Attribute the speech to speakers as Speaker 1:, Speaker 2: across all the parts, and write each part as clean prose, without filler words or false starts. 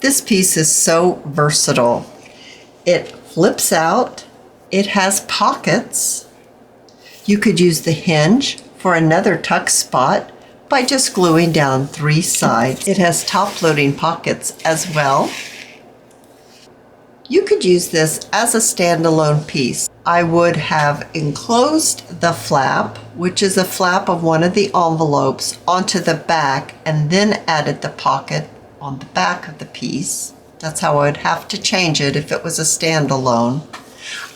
Speaker 1: This piece is so versatile. It flips out, it has pockets. You could use the hinge for another tuck spot by just gluing down 3 sides. It has top-loading pockets as well. You could use this as a standalone piece. I would have enclosed the flap, which is a flap of one of the envelopes, onto the back and then added the pocket on the back of the piece. That's how I would have to change it if it was a standalone.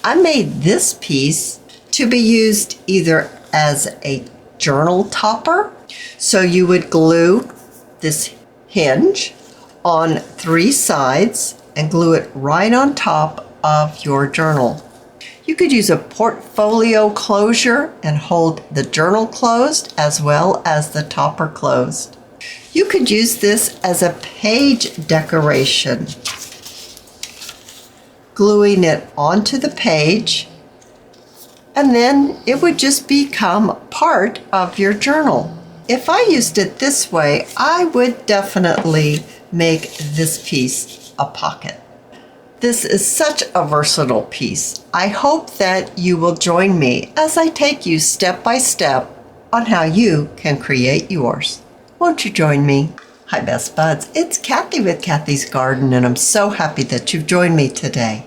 Speaker 1: I made this piece to be used either as a journal topper, so you would glue this hinge on 3 sides and glue it right on top of your journal. You could use a portfolio closure and hold the journal closed as well as the topper closed. You could use this as a page decoration, gluing it onto the page, and then it would just become part of your journal. If I used it this way, I would definitely make this piece a pocket. This is such a versatile piece. I hope that you will join me as I take you step by step on how you can create yours. Won't you join me? Hi, best buds. It's Cathy with Cathy's Garden, and I'm so happy that you've joined me today.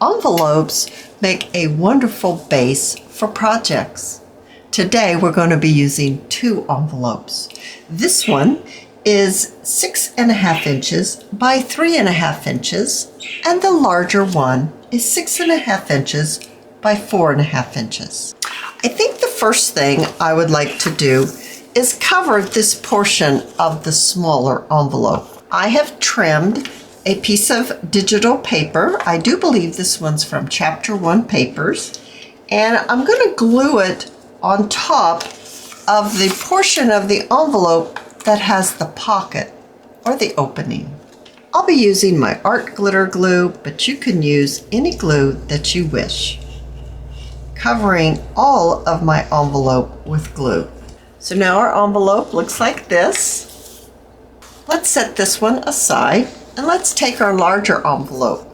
Speaker 1: Envelopes make a wonderful base for projects. Today, we're going to be using 2 envelopes. This one is 6.5 inches by 3.5 inches, and the larger one is 6.5 inches by 4.5 inches. I think the first thing I would like to do is cover this portion of the smaller envelope. I have trimmed a piece of digital paper. I do believe this one's from Chapter 1 Papers, and I'm going to glue it on top of the portion of the envelope that has the pocket or the opening. I'll be using my art glitter glue, but you can use any glue that you wish, covering all of my envelope with glue. So now our envelope looks like this. Let's set this one aside and let's take our larger envelope.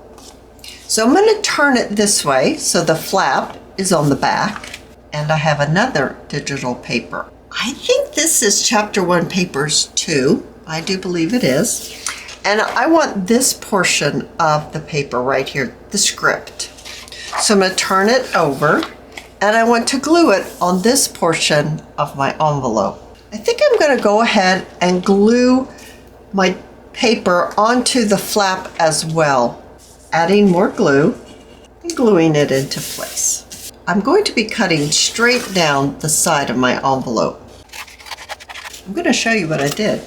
Speaker 1: So I'm going to turn it this way so the flap is on the back, and I have another digital paper. I think this is Chapter 1 Papers 2. I do believe it is. And I want this portion of the paper right here, the script. So I'm going to turn it over, and I want to glue it on this portion of my envelope. I think I'm going to go ahead and glue my paper onto the flap as well, adding more glue and gluing it into place. I'm going to be cutting straight down the side of my envelope. I'm going to show you what I did.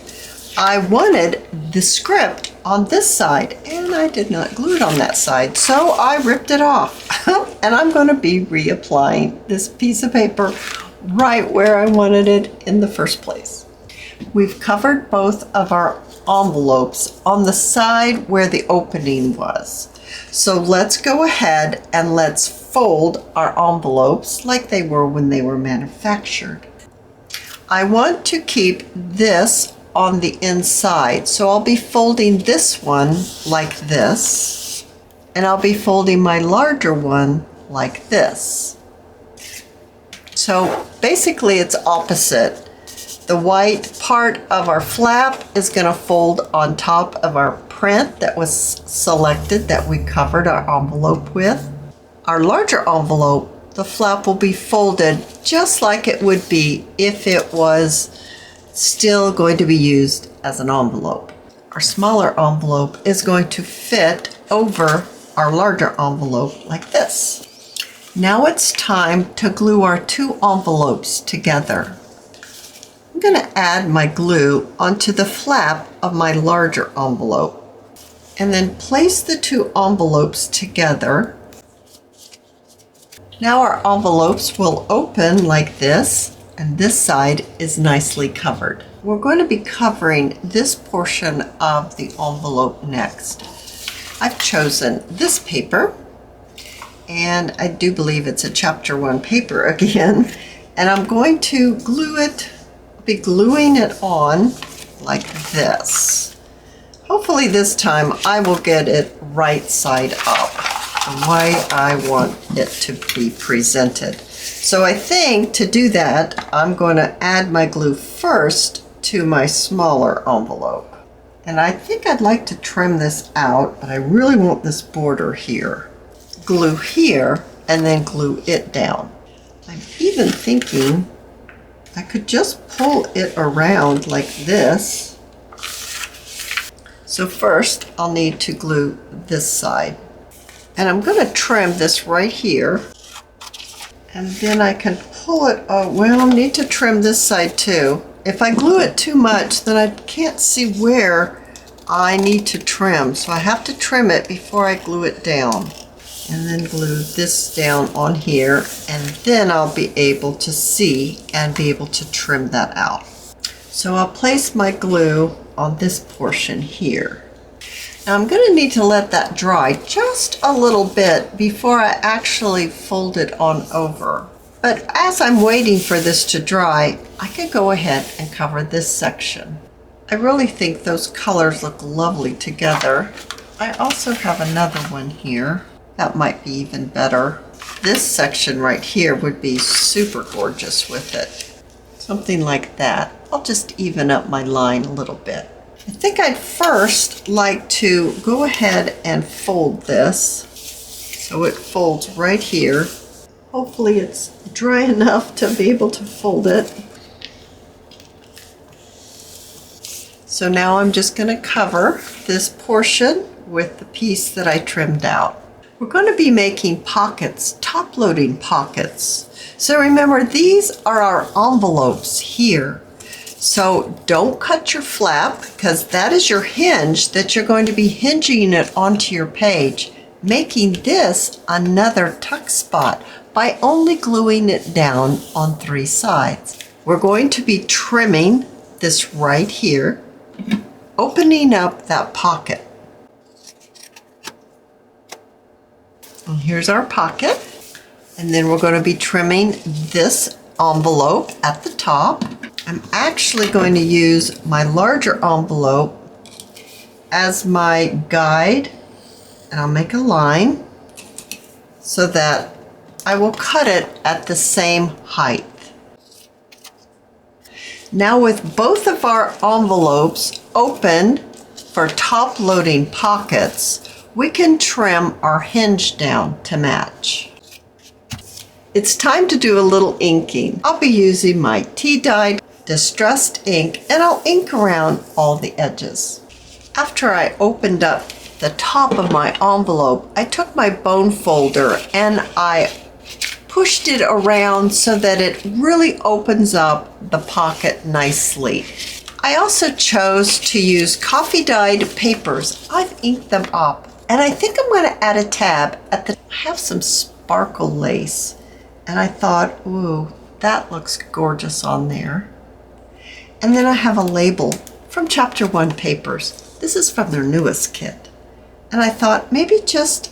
Speaker 1: I wanted the script on this side, and I did not glue it on that side, so I ripped it off. And I'm going to be reapplying this piece of paper right where I wanted it in the first place. We've covered both of our envelopes on the side where the opening was. So let's go ahead and let's fold our envelopes like they were when they were manufactured. I want to keep this on the inside, so I'll be folding this one like this, and I'll be folding my larger one like this. So basically it's opposite. The white part of our flap is going to fold on top of our print that was selected that we covered our envelope with. Our larger envelope, the flap will be folded just like it would be if it was still going to be used as an envelope. Our smaller envelope is going to fit over our larger envelope like this. Now it's time to glue our 2 envelopes together. I'm going to add my glue onto the flap of my larger envelope and then place the 2 envelopes together. Now our envelopes will open like this, and this side is nicely covered. We're going to be covering this portion of the envelope next. I've chosen this paper, and I do believe it's a Chapter 1 paper again, and I'm going to glue it, be gluing it on like this. Hopefully this time I will get it right side up, the way I want it to be presented. So I think to do that, I'm going to add my glue first to my smaller envelope. And I think I'd like to trim this out, but I really want this border here. Glue here and then glue it down. I'm even thinking I could just pull it around like this. So first I'll need to glue this side. And I'm going to trim this right here. And then I can pull it, well, I'll need to trim this side too. If I glue it too much, then I can't see where I need to trim. So I have to trim it before I glue it down. And then glue this down on here. And then I'll be able to see and be able to trim that out. So I'll place my glue on this portion here. Now I'm going to need to let that dry just a little bit before I actually fold it on over. But as I'm waiting for this to dry, I can go ahead and cover this section. I really think those colors look lovely together. I also have another one here. That might be even better. This section right here would be super gorgeous with it. Something like that. I'll just even up my line a little bit. I think I'd first like to go ahead and fold this so it folds right here. Hopefully it's dry enough to be able to fold it. So now I'm just going to cover this portion with the piece that I trimmed out. We're going to be making pockets, top-loading pockets. So remember, these are our envelopes here. So don't cut your flap, because that is your hinge that you're going to be hinging it onto your page, making this another tuck spot by only gluing it down on 3 sides. We're going to be trimming this right here, opening up that pocket. And here's our pocket. And then we're going to be trimming this envelope at the top. I'm actually going to use my larger envelope as my guide, and I'll make a line so that I will cut it at the same height. Now with both of our envelopes open for top loading pockets, we can trim our hinge down to match. It's time to do a little inking. I'll be using my tea-dyed distressed ink, and I'll ink around all the edges. After I opened up the top of my envelope, I took my bone folder and I pushed it around so that it really opens up the pocket nicely. I also chose to use coffee dyed papers. I've inked them up, and I think I'm going to add a tab at the. I have some sparkle lace, and I thought, ooh, that looks gorgeous on there. And then I have a label from Chapter 1 Papers. This is from their newest kit. And I thought maybe just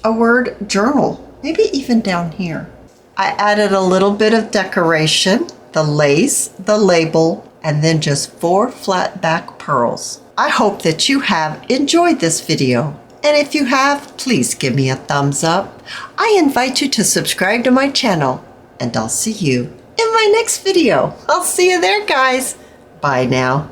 Speaker 1: a word journal, maybe even down here. I added a little bit of decoration, the lace, the label, and then just 4 flat back pearls. I hope that you have enjoyed this video. And if you have, please give me a thumbs up. I invite you to subscribe to my channel, and I'll see you in my next video. I'll see you there, guys. Bye now.